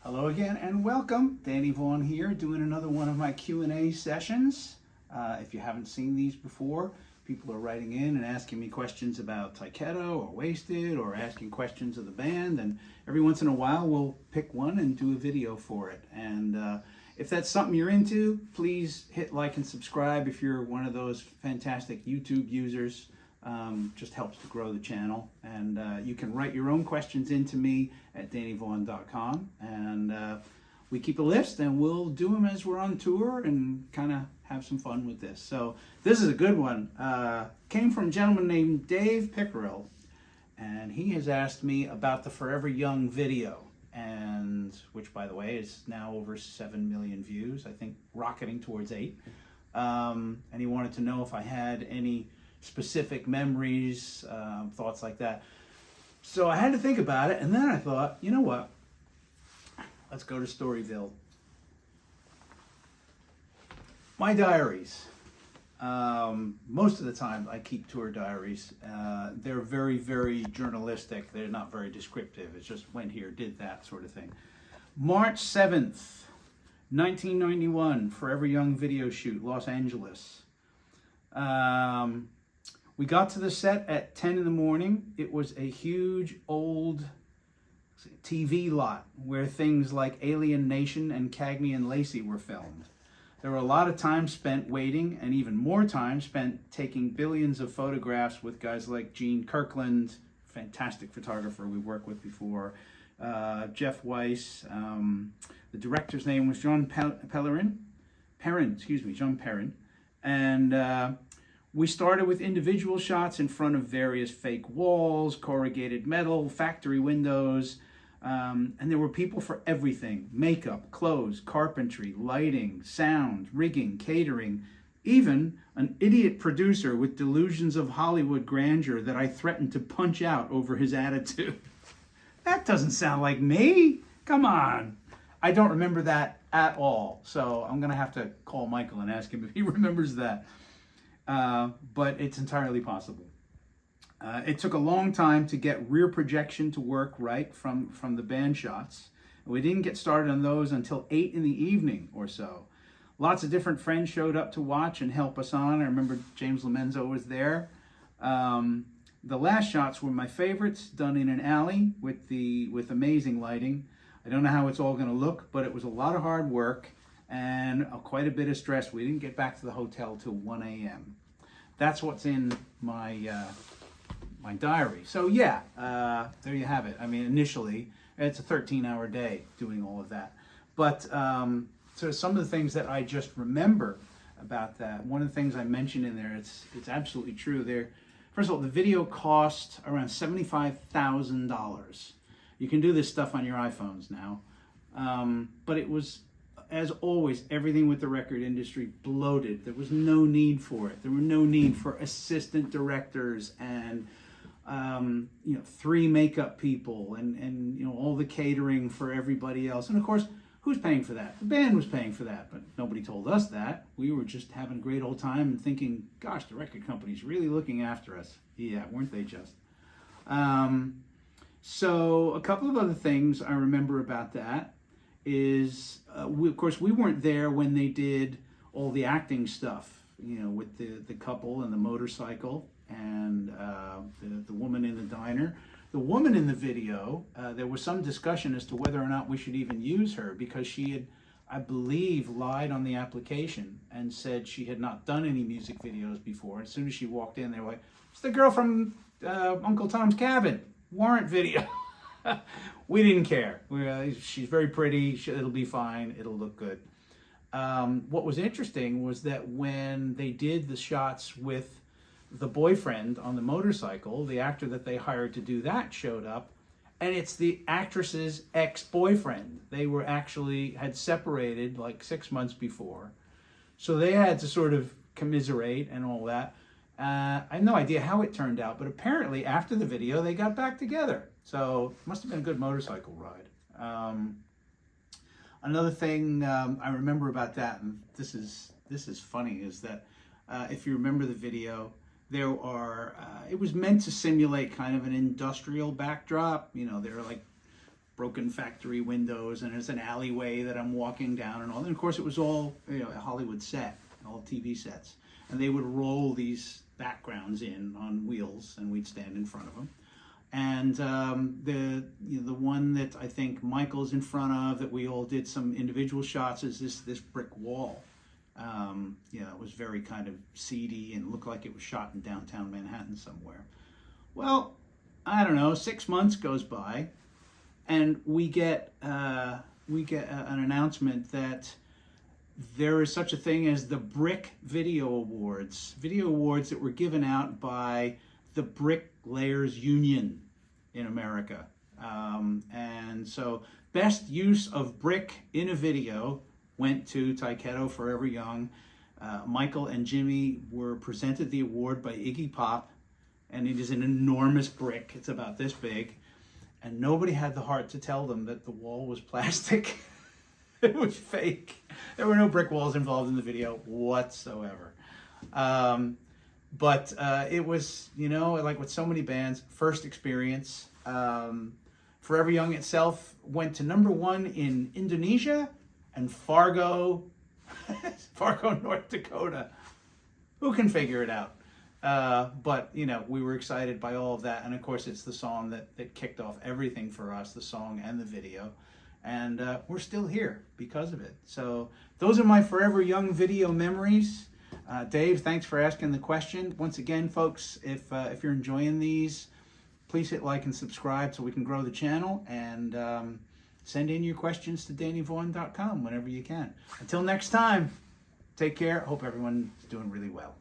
Hello again and welcome. Danny Vaughn here doing another one of my Q&A sessions. If you haven't seen these before, people are writing in and asking me questions about Tyketto or Wasted or asking questions of the band, and every once in a while we'll pick one and do a video for it. And if that's something you're into, please hit like and subscribe if you're one of those fantastic YouTube users. Just helps to grow the channel, and you can write your own questions into me at dannyvaughn.com, and we keep a list and we'll do them as we're on tour and kind of have some fun with this. So this is a good one. Came from a gentleman named Dave Pickerel, and he has asked me about the Forever Young video, and which, by the way, is now over 7 million views, I think rocketing towards 8. And he wanted to know if I had any specific memories, thoughts like that. So I had to think about it, and then I thought, you know what? Let's go to Storyville. My diaries. Most of the time I keep tour diaries. They're very, very journalistic. They're not very descriptive. It's just went here, did that sort of thing. March 7th, 1991, Forever Young video shoot, Los Angeles. We got to the set at 10 in the morning. It was a huge old TV lot where things like Alien Nation and Cagney and Lacey were filmed. There were a lot of time spent waiting, and even more time spent taking billions of photographs with guys like Gene Kirkland, fantastic photographer we worked with before, Jeff Weiss. The director's name was John Perrin, John Perrin. And we started with individual shots in front of various fake walls, corrugated metal, factory windows, and there were people for everything: makeup, clothes, carpentry, lighting, sound, rigging, catering, even an idiot producer with delusions of Hollywood grandeur that I threatened to punch out over his attitude. That doesn't sound like me. Come on. I don't remember that at all, so I'm going to have to call Michael and ask him if he remembers that. But it's entirely possible. It took a long time to get rear projection to work right from the band shots. We didn't get started on those until 8 in the evening or so. Lots of different friends showed up to watch and help us on. I remember James Lomenzo was there. The last shots were my favorites, done in an alley with amazing lighting. I don't know how it's all going to look, but it was a lot of hard work and quite a bit of stress. We didn't get back to the hotel till 1 a.m. That's what's in my my diary. So yeah, there you have it. I mean, initially, it's a 13-hour day doing all of that. But so some of the things that I just remember about that, one of the things I mentioned in there, it's absolutely true. There, first of all, the video cost around $75,000. You can do this stuff on your iPhones now. But it was, as always, everything with the record industry bloated. There was no need for it. There were no need for assistant directors and 3 makeup people and all the catering for everybody else. And of course, who's paying for that? The band was paying for that, but nobody told us that. We were just having a great old time and thinking, gosh, the record company's really looking after us. Yeah, weren't they just? So a couple of other things I remember about that is, of course, we weren't there when they did all the acting stuff, with the couple and the motorcycle and the woman in the diner. The woman in the video, there was some discussion as to whether or not we should even use her, because she had, I believe, lied on the application and said she had not done any music videos before. As soon as she walked in, they were like, it's the girl from Uncle Tom's Cabin, warrant video. We didn't care. She's very pretty. It'll be fine. It'll look good. What was interesting was that when they did the shots with the boyfriend on the motorcycle, the actor that they hired to do that showed up, and it's the actress's ex-boyfriend. They were had separated like 6 months before. So they had to sort of commiserate and all that. I have no idea how it turned out, but apparently after the video, they got back together. So it must have been a good motorcycle ride. Another thing I remember about that, and this is funny, is that if you remember the video, there are it was meant to simulate kind of an industrial backdrop. There are like broken factory windows, and there's an alleyway that I'm walking down and all. And of course, it was all, you know, a Hollywood set, all TV sets. And they would roll these backgrounds in on wheels, and we'd stand in front of them. And the one that I think Michael's in front of, that we all did some individual shots, is this brick wall. You know, it was very kind of seedy and looked like it was shot in downtown Manhattan somewhere. Well, I don't know, 6 months goes by, and we get an announcement that there is such a thing as the Brick Video Awards that were given out by the Bricklayers Union in America. And so best use of brick in a video went to Tyketto Forever Young. Michael and Jimmy were presented the award by Iggy Pop, and it is an enormous brick. It's about this big, and nobody had the heart to tell them that the wall was plastic. It was fake. There were no brick walls involved in the video whatsoever. But it was, you know, like with so many bands, first experience. Forever Young itself went to #1 in Indonesia and Fargo, North Dakota. Who can figure it out? But, you know, we were excited by all of that. And of course, it's the song that kicked off everything for us, the song and the video. And we're still here because of it. So those are my Forever Young video memories. Dave, thanks for asking the question. Once again, folks, if you're enjoying these, please hit like and subscribe so we can grow the channel. And send in your questions to DannyVaughn.com whenever you can. Until next time, take care. Hope everyone's doing really well.